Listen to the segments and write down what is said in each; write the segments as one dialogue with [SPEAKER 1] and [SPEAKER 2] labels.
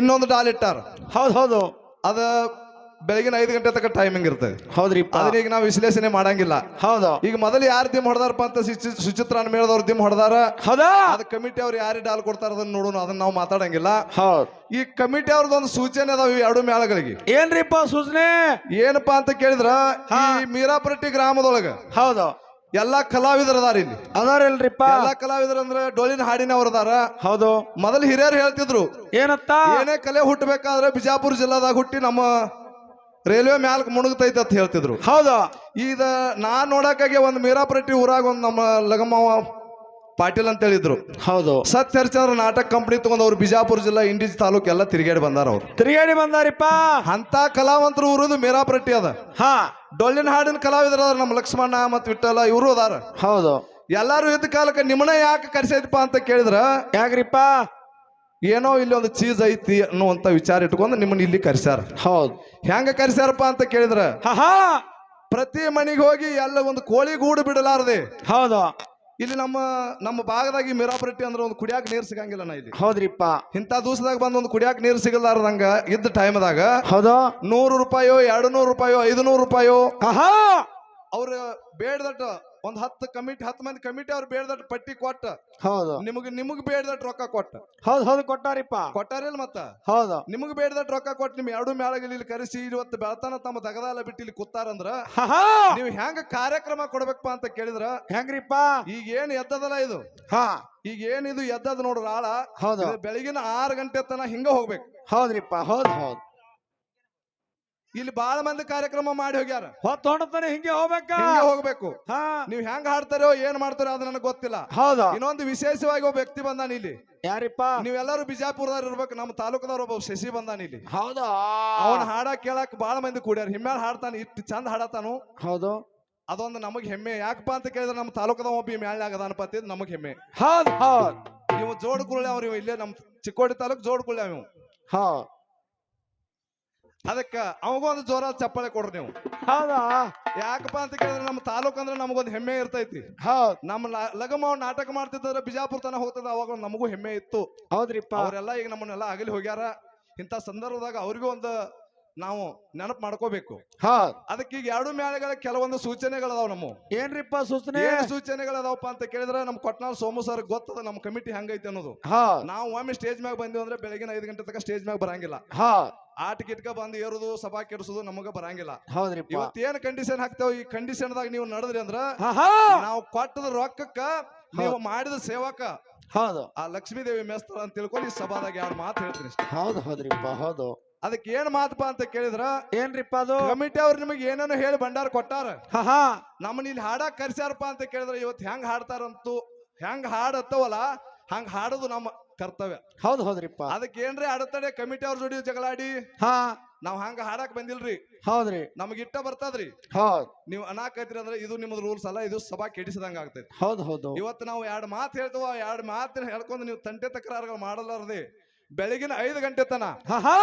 [SPEAKER 1] ಇನ್ನೊಂದು ಡಾಲ್ ಇಟ್ಟಾರ.
[SPEAKER 2] ಹೌದು
[SPEAKER 1] ಅದ ಬೆಳಗಿನ 5 ಗಂಟೆ ತನಕ ಟೈಮಿಂಗ್ ಇರ್ತದೆ.
[SPEAKER 2] ಹೌದ್ರಿ.
[SPEAKER 1] ಅದನ್ನ ಈಗ ನಾವು ವಿಶ್ಲೇಷಣೆ ಮಾಡಂಗಿಲ್ಲ.
[SPEAKER 2] ಹೌದು.
[SPEAKER 1] ಈಗ ಮೊದಲು ಯಾರು ದಿಮ್ ಹೊಡೆದಾರಪ್ಪ ಅಂತ ಸುಚಿತ್ರ ಮೇಳದವ್ರು ದಿಮ್ ಹೊಡೆದಾರ.
[SPEAKER 2] ಹೌದಾ?
[SPEAKER 1] ಅದ ಕಮಿಟಿ ಅವ್ರು ಯಾರು ಡಾಲ್ ಕೊಡ್ತಾರ ಅದನ್ನ ನೋಡೋಣ, ಅದನ್ನ ನಾವು ಮಾತಾಡಂಗಿಲ್ಲ.
[SPEAKER 2] ಹೌದು.
[SPEAKER 1] ಈ ಕಮಿಟಿ ಅವ್ರದೊಂದು ಸೂಚನೆ ಅದಾವ ಈ ಎರಡು ಮೇಳಗಳಿಗೆ.
[SPEAKER 2] ಏನ್ರಿಪ್ಪ ಸೂಚನೆ?
[SPEAKER 1] ಏನಪ್ಪಾ ಅಂತ ಕೇಳಿದ್ರ, ಈ ಮೀರಾಪುರಟ್ಟಿ ಗ್ರಾಮದೊಳಗ
[SPEAKER 2] ಹೌದು
[SPEAKER 1] ಎಲ್ಲಾ ಕಲಾವಿದರು ಅದಾರ. ಇಲ್ಲಿ
[SPEAKER 2] ಅದಾರಲ್ರಿಪ್ಪ
[SPEAKER 1] ಎಲ್ಲಾ ಕಲಾವಿದರು ಅಂದ್ರೆ ಡೊಳ್ಳಿನ ಹಾಡಿನವ್ರು ಅದಾರ.
[SPEAKER 2] ಹೌದು.
[SPEAKER 1] ಮೊದಲು ಹಿರಿಯರು ಹೇಳ್ತಿದ್ರು,
[SPEAKER 2] ಏನತ್ತ?
[SPEAKER 1] ಏನೇ ಕಲೆ ಹುಟ್ಟಬೇಕಾದ್ರೆ ಬಿಜಾಪುರ ಜಿಲ್ಲಾದಾಗ ಹುಟ್ಟಿ ನಮ್ಮ ರೈಲ್ವೆ ಮ್ಯಾಲ್ಕ್ ಮುಣುಗ್ತೈತೆ ಅಂತ ಹೇಳ್ತಿದ್ರು.
[SPEAKER 2] ಹೌದು.
[SPEAKER 1] ಈಗ ನಾನ್ ನೋಡಕ್ಕಾಗಿ ಒಂದು ಮೀರಾಪುರಟ್ಟಿ ಊರಾಗ ಒಂದು ನಮ್ಮ ಲಗಮ್ಮವ ಪಾಟೀಲ್ ಅಂತ ಹೇಳಿದ್ರು.
[SPEAKER 2] ಹೌದು.
[SPEAKER 1] ಸತ್ಯ ಹರಿಚಂದ್ರ ನಾಟಕ ಕಂಪನಿ ತಗೊಂಡ್ ಅವ್ರು ಬಿಜಾಪುರ ಜಿಲ್ಲಾ ಇಂಡಿಜ್ ತಾಲೂಕ್ ಎಲ್ಲ ತಿರುಗಾಡಿ ಬಂದಾರ. ಅವ್ರು
[SPEAKER 2] ತಿರುಗಾಡಿ ಬಂದಾರಿಪ್ಪ.
[SPEAKER 1] ಅಂತ ಕಲಾವಂತರು ಊರದು ಮೀರಾಪುರಟ್ಟಿ ಅದ.
[SPEAKER 2] ಹಾ,
[SPEAKER 1] ಡೊಳ್ಳಿನ ಹಾಡಿನ ಕಲಾವಿದರು ಅದಾರ. ನಮ್ಮ ಲಕ್ಷ್ಮಣ ಮತ್ ವಿಠಲ ಇವರು ಅದಾರ.
[SPEAKER 2] ಹೌದು.
[SPEAKER 1] ಎಲ್ಲಾರು ಇದ್ದ ಕಾಲಕ್ಕೆ ನಿಮ್ಮನ್ನ ಯಾಕೆ ಕರ್ಸೈತಪ್ಪ ಅಂತ ಕೇಳಿದ್ರ,
[SPEAKER 2] ಯಾಕ್ರಿಪ್ಪ?
[SPEAKER 1] ಏನೋ ಇಲ್ಲಿ ಒಂದು ಚೀಸ್ ಐತಿ ಅನ್ನುವಂತ ವಿಚಾರ ಇಟ್ಕೊಂಡು ನಿಮ್ಮನ್ನ ಇಲ್ಲಿ ಕರ್ಸ್ಯಾರ.
[SPEAKER 2] ಹೌದು.
[SPEAKER 1] ಹೆಂಗ ಕರ್ಸ್ಯಾರಪ್ಪ ಅಂತ ಕೇಳಿದ್ರ, ಪ್ರತಿ ಮನೆಗೆ ಹೋಗಿ ಎಲ್ಲ ಒಂದು ಕೋಳಿ ಗೂಡು ಬಿಡಲಾರದೆ.
[SPEAKER 2] ಹೌದು.
[SPEAKER 1] ಇಲ್ಲಿ ನಮ್ಮ ಭಾಗದಾಗ ಮೀರಾಪುರಟ್ಟಿ ಅಂದ್ರೆ ಒಂದು ಕುಡಿಯಾಕ ನೀರು ಸಿಗಂಗಿಲ್ಲ ನಾ ಇಲ್ಲಿ.
[SPEAKER 2] ಹೌದ್ರಿಪ್ಪ.
[SPEAKER 1] ಇಂಥ ದಿವಸದಾಗ ಬಂದು ಒಂದು ಕುಡಿಯಾಕ ನೀರು ಸಿಗಲಾರ್ದಂಗ ಇದ್ದ ಟೈಮ್ದಾಗ
[SPEAKER 2] ಹೌದು
[SPEAKER 1] 100 ರೂಪಾಯೋ 200 ರೂಪಾಯೋ 500 ರೂಪಾಯೋ ಅವ್ರ ಬೇಡದಟ್ಟ ಒಂದ್ 10 ಮಂದಿ ಕಮಿಟಿ ಅವ್ರು ಬೇಡದಟ್ಟ ಪಟ್ಟಿ ಕೊಟ್ಟ.
[SPEAKER 2] ಹೌದು.
[SPEAKER 1] ನಿಮಗ್ ಬೇಡದಟ್ಟ ರೊಕ್ಕ ಕೊಟ್ಟ.
[SPEAKER 2] ಹೌದು ಕೊಟ್ಟಾರಿಪ್ಪ.
[SPEAKER 1] ಕೊಟ್ಟಾರಿಲ್ಲ ಮತ್ತ.
[SPEAKER 2] ಹೌದು.
[SPEAKER 1] ನಿಮಗ್ ಬೇಡದಟ್ಟ ರೊಕ್ಕ ಕೊಟ್ಟು ನಿಮ್ ಎರಡು ಮೇಳಗಳಲ್ಲಿ ಇಲ್ಲಿ ಕರೆಸಿ ಇವತ್ತು ಬೆಳತಾನ ತಮ್ಮ ದಗದಾಲ ಬಿಟ್ಟು ಇಲ್ಲಿ ಕೂತಾರಂದ್ರ ನೀವು ಹೆಂಗ ಕಾರ್ಯಕ್ರಮ ಕೊಡ್ಬೇಕಪ್ಪ ಅಂತ ಕೇಳಿದ್ರ,
[SPEAKER 2] ಹೆಂಗ್ರಿಪ್ಪ?
[SPEAKER 1] ಈಗ ಏನ್ ಎದ್ದದಲ್ಲ ಇದು, ಈಗ ಏನಿದು ಎದ್ದದ ನೋಡ್ರ ಆಳ.
[SPEAKER 2] ಹೌದು.
[SPEAKER 1] ಬೆಳಗಿನ 6 ಗಂಟೆ ತನ ಹಿಂಗ ಹೋಗ್ಬೇಕು.
[SPEAKER 2] ಹೌದ್ರಿಪ್ಪ. ಹೌದು ಹೌದು.
[SPEAKER 1] ಇಲ್ಲಿ ಬಾಳ ಮಂದಿ ಕಾರ್ಯಕ್ರಮ ಮಾಡಿ ಹೋಗ್ಯಾರ.
[SPEAKER 2] ಹೊತ್ತಾನೆ ಹಿಂಗೆ
[SPEAKER 1] ಹೋಗ್ಬೇಕು. ನೀವ್ ಹೆಂಗ್ ಹಾಡ್ತಾರೋ ಏನ್ ಮಾಡ್ತಾರೋ ಅದು ನನಗೆ ಗೊತ್ತಿಲ್ಲ.
[SPEAKER 2] ಹೌದು.
[SPEAKER 1] ಇನ್ನೊಂದು ವಿಶೇಷವಾಗಿ ಒಬ್ಬ ವ್ಯಕ್ತಿ ಬಂದಾನ ಇಲ್ಲಿ.
[SPEAKER 2] ಯಾರಿಪ್ಪ?
[SPEAKER 1] ನೀವೆಲ್ಲರೂ ಬಿಜಾಪುರದವ್ರು ಇರ್ಬೇಕು. ನಮ್ಮ ತಾಲೂಕದವ್ರ ಒಬ್ಬ ಶಶಿ ಬಂದಾನ ಇಲ್ಲಿ.
[SPEAKER 2] ಹೌದಾ?
[SPEAKER 1] ಅವನ ಹಾಡ ಕೇಳಕ್ ಬಾಳ ಮಂದಿ ಕೂಡ್ಯಾರ. ಹಿಮ್ಮ್ಯಾಳ ಹಾಡ್ತಾನ, ಇಟ್ಟು ಚಂದ ಹಾಡತಾನು.
[SPEAKER 2] ಹೌದು.
[SPEAKER 1] ಅದೊಂದು ನಮಗ್ ಹೆಮ್ಮೆ. ಯಾಕಪ್ಪ ಅಂತ ಕೇಳಿದ್ರೆ ನಮ್ಮ ತಾಲೂಕದ ಒಬ್ಬ ಮ್ಯಾಳ್ಯಾಗದಾನಪ್ಪ ಅಂತ ನಮಗ್ ಹೆಮ್ಮೆ.
[SPEAKER 2] ಹೌದು ಹೌದು.
[SPEAKER 1] ಇವ್ ಜೋಡ್ಕುಳ್ಳಿ ಅವ್ರು ಇಲ್ಲೇ ನಮ್ ಚಿಕ್ಕೋಡಿ ತಾಲೂಕ್ ಜೋಡ್ಕುಳ್ಳಿ ಅವ್.
[SPEAKER 2] ಹೌದು.
[SPEAKER 1] ಅದಕ್ಕ ಅವಾಗೊಂದು ಜೋರ ಚಪ್ಪಾಳೆ ಕೊಡ್ರಿ ನೀವು.
[SPEAKER 2] ಹೌದಾ?
[SPEAKER 1] ಯಾಕಪ್ಪ ಅಂತ ಕೇಳಿದ್ರೆ ನಮ್ಮ ತಾಲೂಕ್ ಅಂದ್ರೆ ನಮಗೊಂದು ಹೆಮ್ಮೆ ಇರ್ತೈತಿ.
[SPEAKER 2] ಹೌದು.
[SPEAKER 1] ನಮ್ಮ ಲಗಮ ನಾಟಕ ಮಾಡ್ತಿದ್ರೆ ಬಿಜಾಪುರ ತನ ಹೋಗ್ತದ, ಅವಾಗ ನಮಗೂ ಹೆಮ್ಮೆ ಇತ್ತು.
[SPEAKER 2] ಹೌದ್ರಿಪ್ಪ.
[SPEAKER 1] ಅವರೆಲ್ಲ ಈಗ ನಮ್ಮನ್ನೆಲ್ಲ ಅಗಲಿ ಹೋಗ್ಯಾರ. ಇಂಥ ಸಂದರ್ಭದಾಗ ಅವ್ರಿಗೂ ಒಂದು ನಾವು ನೆನಪು ಮಾಡ್ಕೋಬೇಕು. ಅದಕ್ಕೆ ಈಗ ಎರಡು ಮೇಳಗಳ ಕೆಲವೊಂದು ಸೂಚನೆಗಳದಾವ್. ನಮ್ಮ
[SPEAKER 2] ಏನ್ರಿಪ್ಪ ಸೂಚನೆ?
[SPEAKER 1] ಸೂಚನೆಗಳದಾವಪ್ಪ ಅಂತ ಕೇಳಿದ್ರೆ ನಮ್ಮ ಕೊಟ್ನಾಳ್ ಸೋಮು ಸರ್ ಗೊತ್ತದ ನಮ್ಮ ಕಮಿಟಿ ಹೆಂಗೈತಿ ಅನ್ನೋದು. ನಾವು ಒಮ್ಮೆ ಸ್ಟೇಜ್ ಮ್ಯಾಗ ಬಂದಿವಿ ಅಂದ್ರೆ ಬೆಳಗಿನ 5 ಗಂಟೆ ತನಕ ಸ್ಟೇಜ್ ಮ್ಯಾಗ ಬರಂಗಿಲ್ಲ. ಆಟ ಗಿಟ್ಕ ಬಂದು ಏರುದು ಸಭಾ ಕೆಡಿಸೋದು ನಮಗ ಬರಂಗಿಲ್ಲ. ಇವತ್ತೇನ್ ಕಂಡೀಷನ್ ಹಾಕ್ತೇವೆ, ಈ ಕಂಡೀಷನ್ ದಾಗ ನೀವು ನಡೆದ್ರಿ ಅಂದ್ರ ನಾವು ಕೊಟ್ಟದ ರೊಕ್ಕಕ್ಕ ನೀವು ಮಾಡಿದ ಸೇವಕ ಆ ಲಕ್ಷ್ಮೀ ದೇವಿ ಮೇಸ್ತಾಳ ಅಂತ ತಿಳ್ಕೊಂಡು ಈ ಸಭಾದಾಗ 2 ಮಾತು ಹೇಳ್ತೀನಿ.
[SPEAKER 2] ಹೌದು ಹೌದ್ರಿಪ್ಪ. ಹೌದು.
[SPEAKER 1] ಅದಕ್ಕೆ ಏನ್ ಮಾತಪ್ಪ ಅಂತ ಕೇಳಿದ್ರ,
[SPEAKER 2] ಏನ್ರಿಪ್ಪ ಅದು?
[SPEAKER 1] ಕಮಿಟಿ ಅವ್ರು ನಿಮಗೆ ಏನೇನೋ ಹೇಳಿ ಭಂಡಾರ ಕೊಟ್ಟಾರ. ನಮ್ಮನ್ನ ಇಲ್ಲಿ ಹಾಡಕ್ ಕರ್ಸ್ಯಾರಪ್ಪ ಅಂತ ಕೇಳಿದ್ರ ಇವತ್ತು ಹೆಂಗ್ ಹಾಡ್ತಾರಂತೂ, ಹೆಂಗ್ ಹಾಡತ್ತವಲ್ಲ ಹಂಗ ಹಾಡೋದು ನಮ್ಮ ಕರ್ತವ್ಯ.
[SPEAKER 2] ಹೌದು ಹೌದ್ರಿಪ್ಪ.
[SPEAKER 1] ಅದಕ್ಕೆ ಏನ್ರಿ ಅಡತಡೆ ಕಮಿಟಿ ಅವ್ರ ಜೋಡಿ ಜಗಳಾಡಿ ನಾವ್ ಹಂಗ ಹಾಡಕ್ ಬಂದಿಲ್ರಿ.
[SPEAKER 2] ಹೌದ್ರಿ.
[SPEAKER 1] ನಮಗ್ ಇಟ್ಟ ಬರ್ತದ್ರಿ.
[SPEAKER 2] ಹೌದ್.
[SPEAKER 1] ನೀವು ಅನಾಕೈತ್ರಿ ಅಂದ್ರೆ ಇದು ನಿಮ್ದು ರೂಲ್ಸ್ ಅಲ್ಲ, ಇದು ಸಭಾ ಕೆಡಿಸಿದಂಗ ಆಗ್ತೈತಿ.
[SPEAKER 2] ಹೌದು ಹೌದು.
[SPEAKER 1] ಇವತ್ತು ನಾವು 2 ಮಾತು ಹೇಳ್ತೇವ, 2 ಮಾತಿನ ಹೇಳ್ಕೊಂಡು ನೀವು ತಂಟೆ ತಕರಾರುಗಳು ಮಾಡಲಾರದೆ ಬೆಳಗಿನ 5 ಗಂಟೆ ತನ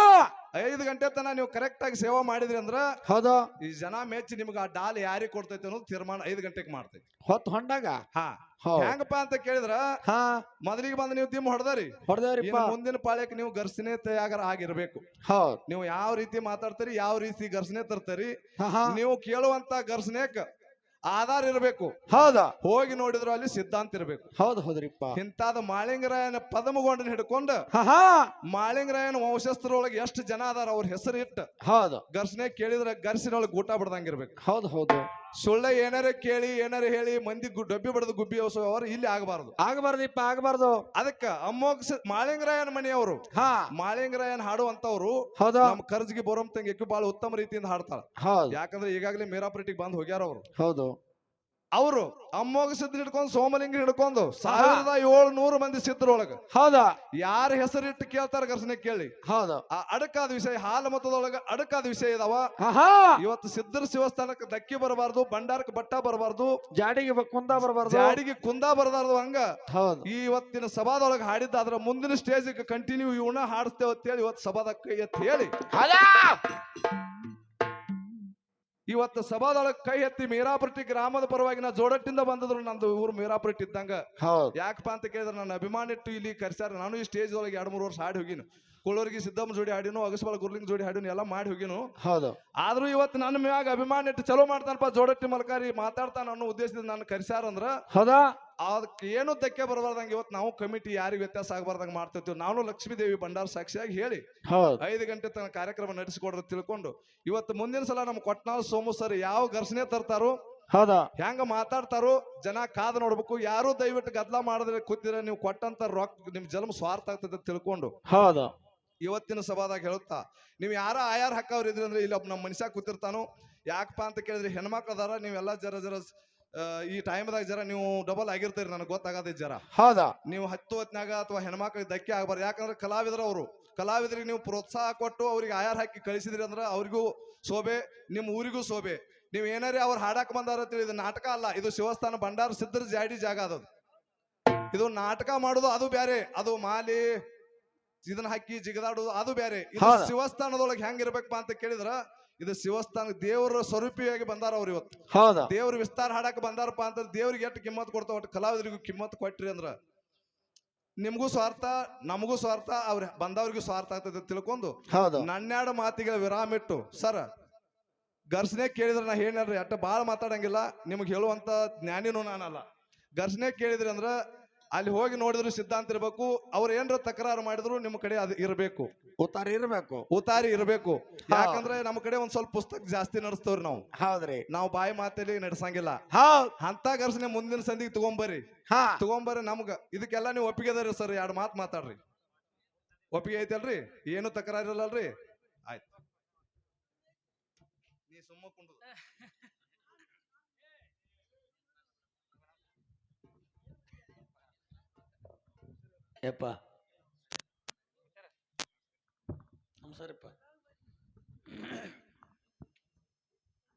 [SPEAKER 1] 5 ಗಂಟೆ ತನ ನೀವು ಕರೆಕ್ಟ್ ಆಗಿ ಸೇವಾ ಮಾಡಿದ್ರಿ ಅಂದ್ರ
[SPEAKER 2] ಹೌದು
[SPEAKER 1] ಈ ಜನ ಮೆಚ್ಚಿ ನಿಮ್ಗೆ ಆ ಡಾಲ್ ಯಾರಿಗೆ ಕೊಡ್ತೈತಿ ಅನ್ನೋದು ತೀರ್ಮಾನ 5 ಗಂಟೆಗೆ ಮಾಡ್ತೈತಿ.
[SPEAKER 2] ಹೊತ್ತು ಹೊಂಡಾಗ
[SPEAKER 1] ಹೆಂಗಪ್ಪ ಅಂತ ಕೇಳಿದ್ರ, ಮೊದಲಿಗೆ ಬಂದು ನೀವು ದಿಮ್ ಹೊಡೆದ್ರಿ, ಮುಂದಿನ ಪಾಳ್ಯಕ್ಕೆ ನೀವು ಘರ್ಷಣೆ ಆಗಿರ್ಬೇಕು. ನೀವು ಯಾವ ರೀತಿ ಮಾತಾಡ್ತೀರಿ, ಯಾವ ರೀತಿ ಘರ್ಷಣೆ ತರ್ತೀರಿ, ನೀವು ಕೇಳುವಂತ ಘರ್ಷಣೆಕ್ ಆಧಾರ ಇರಬೇಕು. ಹೌದಾ? ಹೋಗಿ ನೋಡಿದ್ರು ಅಲ್ಲಿ ಸಿದ್ಧಾಂತ ಇರಬೇಕು.
[SPEAKER 2] ಹೌದು ಹೌದ್ರಿಪ್ಪ.
[SPEAKER 1] ಇಂತಾದ ಮಾಳಿಂಗರಾಯನ ಪದಮಗೊಂಡನ ಹಿಡ್ಕೊಂಡು ಮಾಳಿಂಗರಾಯನ ವಂಶಸ್ಥರೊಳಗೆ ಎಷ್ಟು ಜನ ಅದಾರ ಅವ್ರ ಹೆಸರು ಇಟ್ಟು ಹೌದು ಘರ್ಷಣೆ ಕೇಳಿದ್ರೆ ಘರ್ಷಣೆಯೊಳಗೆ ಊಟ ಬಿಡ್ದಂಗಿರ್ಬೇಕು.
[SPEAKER 2] ಹೌದು ಹೌದು.
[SPEAKER 1] ಸುಳ್ಳ ಏನಾರ ಕೇಳಿ ಏನಾರ ಹೇಳಿ ಮಂದಿ ಡಬ್ಬಿ ಬಡದು ಗುಬ್ಬಿ ಅವ್ರು ಇಲ್ಲಿ
[SPEAKER 2] ಆಗಬಾರ್ದಿಪ್ಪ, ಆಗಬಾರ್ದು.
[SPEAKER 1] ಅದಕ್ಕ ಅಮ್ಮೋಗ ಮಾಳಿಂಗರಾಯನ ಮನೆಯವರು ಮಾಳಿಂಗರಾಯನ್ ಹಾಡುವಂತವ್ರು ನಮ್ಮ ಕರ್ಜಿಗೆ ಬರೋಂತಂಗ ಬಹಳ ಉತ್ತಮ ರೀತಿಯಿಂದ ಹಾಡ್ತಾರ. ಯಾಕಂದ್ರೆ ಈಗಾಗಲೇ ಮೀರಾಪುರಟಿಗೆ ಬಂದು ಹೋಗ್ಯಾರ ಅವರು. ಹೌದು. ಅವರು ಅಮ್ಮೋಗ ಸಿದ್ಧ ಹಿಡ್ಕೊಂಡು ಸೋಮಲಿಂಗ ಹಿಡ್ಕೊಂಡು 1700 ಮಂದಿ ಸಿದ್ಧರೊಳಗ ಹೌದಾ ಯಾರ ಹೆಸರಿಟ್ಟು ಕೇಳ್ತಾರ ಘರ್ಷಣೆ ಕೇಳಿ. ಹೌದು. ಆ ಅಡಕಾದ ವಿಷಯ ಹಾಲು ಮತದೊಳಗ ಅಡಕಾದ ವಿಷಯ ಇದಾವ. ಇವತ್ತು ಸಿದ್ಧರ ಶಿವಸ್ಥಾನಕ್ಕೆ ಧಕ್ಕಿ ಬರಬಾರ್ದು, ಭಂಡಾರಕ್ಕೆ ಬಟ್ಟ ಬರಬಾರ್ದು,
[SPEAKER 2] ಜಾಡಿಗೆ ಕುಂದ ಬರಬಾರ್ದು. ಹಂಗ
[SPEAKER 1] ಇವತ್ತಿನ ಸಭಾದೊಳಗೆ ಹಾಡಿದ್ದಾದ್ರ ಮುಂದಿನ ಸ್ಟೇಜ್ ಕಂಟಿನ್ಯೂ ಇವನ್ನ ಹಾಡಿಸ್ತೇವೆ ಅಂತ ಹೇಳಿ ಇವತ್ತು ಸಭಾದ ಕೈ ಎತ್ತಿ ಹೇಳಿ ಇವತ್ತು ಸಭಾದೊಳಗೆ ಕೈ ಎತ್ತಿ ಮೀರಾಪುರಟಿ ಗ್ರಾಮದ ಪರವಾಗಿ ನಾ ಜೋಡಟ್ಟಿಂದ ಬಂದಿದ್ರು. ನಂದು ಊರು ಮೀರಾಪುರಟಿ ಇದ್ದಂಗ. ಯಾಕಪ್ಪ ಅಂತ ಕೇಳಿದ್ರೆ ನನ್ನ ಅಭಿಮಾನ ಇಟ್ಟು ಇಲ್ಲಿ ಕರ್ಸ್ಯಾರ. ನಾನು ಈ ಸ್ಟೇಜ್ ಒಳಗೆ 2-3 ವರ್ಷ ಹಾಡಿ ಹೋಗಿನ. ಕುಳ್ಳೂರಿಗೆ ಸಿದ್ದಮ್ಮ ಜೋಡಿ ಹಾಡಿನು ಅಗಸಬಾಳ ಗುರ್ಲಿಂಗ್ ಜೋಡಿ ಹಾಡಿನು ಎಲ್ಲ ಮಾಡಿ ಹೋಗಿನು.
[SPEAKER 2] ಹೌದು.
[SPEAKER 1] ಆದ್ರೂ ಇವತ್ತು ನನ್ನ ಮ್ಯಾಗ ಅಭಿಮಾನ ಇಟ್ಟು ಚಲೋ ಮಾಡ್ತಾನಪ್ಪ ಜೋಡಟ್ಟಿ ಮಲ್ಕಾರಿ ಮಾತಾಡ್ತಾನ ಅನ್ನೋ ಉದ್ದೇಶದಿಂದ ನಾನು ಕರಿಸ್ಯಾರಂದ್ರ
[SPEAKER 2] ಹೌದಾ
[SPEAKER 1] ಅದಕ್ಕೆ ಏನು ಧಕ್ಕೆ ಬರಬಾರ್ದಂಗ ಇವತ್ತು ನಾವು ಕಮಿಟಿ ಯಾರಿಗೆ ವ್ಯತ್ಯಾಸ ಆಗಬಾರ್ದಂಗ ಮಾಡ್ತಿರ್ತೀವಿ. ನಾನು ಲಕ್ಷ್ಮೀದೇವಿ ಭಂಡಾರ ಸಾಕ್ಷಿಯಾಗಿ ಹೇಳಿ 5 ಗಂಟೆ ತನಕ ಕಾರ್ಯಕ್ರಮ ನಡೆಸಿಕೊಡ್ರ ತಿಳ್ಕೊಂಡು ಇವತ್ತು ಮುಂದಿನ ಸಲ ನಮ್ಮ ಕೊಟ್ನಾಳ್ ಸೋಮು ಸರ್ ಯಾವ ಘರ್ಷಣೆ ತರ್ತಾರೋ
[SPEAKER 2] ಹೌದಾ
[SPEAKER 1] ಹೆಂಗ ಮಾತಾಡ್ತಾರೋ ಜನ ಕಾದು ನೋಡ್ಬೇಕು. ಯಾರು ದಯವಿಟ್ಟು ಗದ್ಲ ಮಾಡಿದ್ರೆ ಕೂತಿದ್ರೆ ನೀವು ಕೊಟ್ಟಂತ ರೊಕ್ಕ ನಿಮ್ ಜನ್ಮ ಸ್ವಾರ್ಥ ಆಗ್ತದೆ ತಿಳ್ಕೊಂಡು
[SPEAKER 2] ಹೌದು
[SPEAKER 1] ಇವತ್ತಿನ ಸಭಾದಾಗ ಹೇಳುತ್ತಾ ನೀವು ಯಾರ ಆಯಾರ ಹಾಕವ್ರ ಇದ್ರಿ ಅಂದ್ರೆ ಇಲ್ಲಿ ಒಬ್ಬ ನಮ್ಮ ಮನುಷ್ಯ ಕೂತಿರ್ತಾನು. ಯಾಕಪ್ಪ ಅಂತ ಕೇಳಿದ್ರೆ ಹೆಣ್ಮಕ್ಳು ಅದಾರ ನೀವೆಲ್ಲ ಜರ ಈ ಟೈಮ್ದಾಗ ಜರ ನೀವು ಡಬಲ್ ಆಗಿರ್ತೀರಿ ನನಗೆ ಗೊತ್ತಾಗದೆ ಜರ.
[SPEAKER 2] ಹೌದಾ
[SPEAKER 1] ನೀವು ಹೊತ್ನಾಗ ಅಥವಾ ಹೆಣ್ಮಕ್ಳಿಗೆ ಧಕ್ಕೆ ಆಗಬಾರ್ದು. ಯಾಕಂದ್ರೆ ಕಲಾವಿದರು ಅವರು ಕಲಾವಿದರಿಗೆ ನೀವು ಪ್ರೋತ್ಸಾಹ ಕೊಟ್ಟು ಅವ್ರಿಗೆ ಆಯಾರ ಹಾಕಿ ಕಳಿಸಿದ್ರಿ ಅಂದ್ರೆ ಅವ್ರಿಗೂ ಶೋಭೆ ನಿಮ್ಮ ಊರಿಗೂ ಶೋಭೆ. ನೀವು ಏನಾರೇ ಅವ್ರು ಹಾಡಕ್ ಬಂದಾರ ಇದು ನಾಟಕ ಅಲ್ಲ, ಇದು ಶಿವಸ್ಥಾನ ಭಂಡಾರ ಸಿದ್ಧರ ಜಾಡಿ ಜಾಗ ಅದದು. ಇದು ನಾಟಕ ಮಾಡೋದು ಅದು ಬೇರೆ, ಅದು ಮಾಲಿ ಇದನ್ನ ಹಾಕಿ ಜಿಗದಾಡೋದು ಅದು ಬೇರೆ. ಇದು ಶಿವಸ್ಥಾನದೊಳಗೆ ಹೆಂಗಿರ್ಬೇಕಪ್ಪ ಅಂತ ಕೇಳಿದ್ರ ಇದು ಶಿವಸ್ಥಾನ ದೇವರ ಸ್ವರೂಪಿಯಾಗಿ ಬಂದಾರ ಅವ್ರು ಇವತ್ತು.
[SPEAKER 2] ಹೌದಾ
[SPEAKER 1] ದೇವ್ರ ವಿಸ್ತಾರ ಹಾಡಕ್ ಬಂದಾರಪ್ಪ ಅಂತ ದೇವ್ರಿಗೆ ಎಷ್ಟು ಕಿಮ್ಮತ್ ಕೊಡ್ತಾವ ಒಟ್ಟು ಕಲಾವಿದರಿಗೂ ಕಿಮ್ಮತ್ ಕೊಟ್ರಿ ಅಂದ್ರ ನಿಮ್ಗೂ ಸ್ವಾರ್ಥ ನಮಗೂ ಸ್ವಾರ್ಥ ಅವ್ರ ಬಂದವ್ರಿಗೂ ಸ್ವಾರ್ಥ ಆಗ್ತದೆ ತಿಳ್ಕೊಂಡು ನನ್ನೆರಡು ಮಾತಿಗೆ ವಿರಾಮ ಇಟ್ಟು ಸರ್ ಘರ್ಷಣೆ ಕೇಳಿದ್ರೆ ನಾ ಹೇಳ್ರಿ ಅಟ್ಟ ಬಾಳ ಮಾತಾಡಂಗಿಲ್ಲ. ನಿಮ್ಗೆ ಹೇಳುವಂತ ಜ್ಞಾನಿನೂ ನಾನಲ್ಲ. ಘರ್ಷಣೆ ಕೇಳಿದ್ರಿ ಅಂದ್ರ ಅಲ್ಲಿ ಹೋಗಿ ನೋಡಿದ್ರು ಸಿದ್ಧಾಂತ ಇರ್ಬೇಕು. ಅವ್ರ ಏನ್ರ ತಕರಾರು ಮಾಡಿದ್ರು ನಿಮ್ಮ ಕಡೆ ಅದು ಇರಬೇಕು, ಉತಾರಿ ಇರಬೇಕು. ಯಾಕಂದ್ರೆ ನಮ್ಮ ಕಡೆ ಒಂದ್ ಸ್ವಲ್ಪ ಪುಸ್ತಕ ಜಾಸ್ತಿ ನಡೆಸ್ತವ್ರಿ ನಾವು.
[SPEAKER 2] ಹೌದ್ರಿ
[SPEAKER 1] ನಾವು ಬಾಯಿ ಮಾತಲ್ಲಿ ನಡೆಸಂಗಿಲ್ಲ. ಅಂತ ಘರ್ಷಣೆ ಮುಂದಿನ ಸಂದಿಗೆ ತಗೊಂಬರ್ರಿ ನಮ್ಗ ಇದಕ್ಕೆಲ್ಲ ನೀವು ಒಪ್ಪಿಗೆ ಅದ್ರಿ ಸರ್. 2 ಮಾತು ಮಾತಾಡ್ರಿ. ಒಪ್ಪಿಗೆ ಐತಲ್ರಿ? ಏನು ತಕರಾರು ಇರಲ್ಲಲ್ರಿ? ಆಯ್ತು ನೀ ಸುಮ್ಮ ಕುಂಡು
[SPEAKER 2] ಯಪ್ಪ ನಮಸ್ಕಾರಪ್ಪ.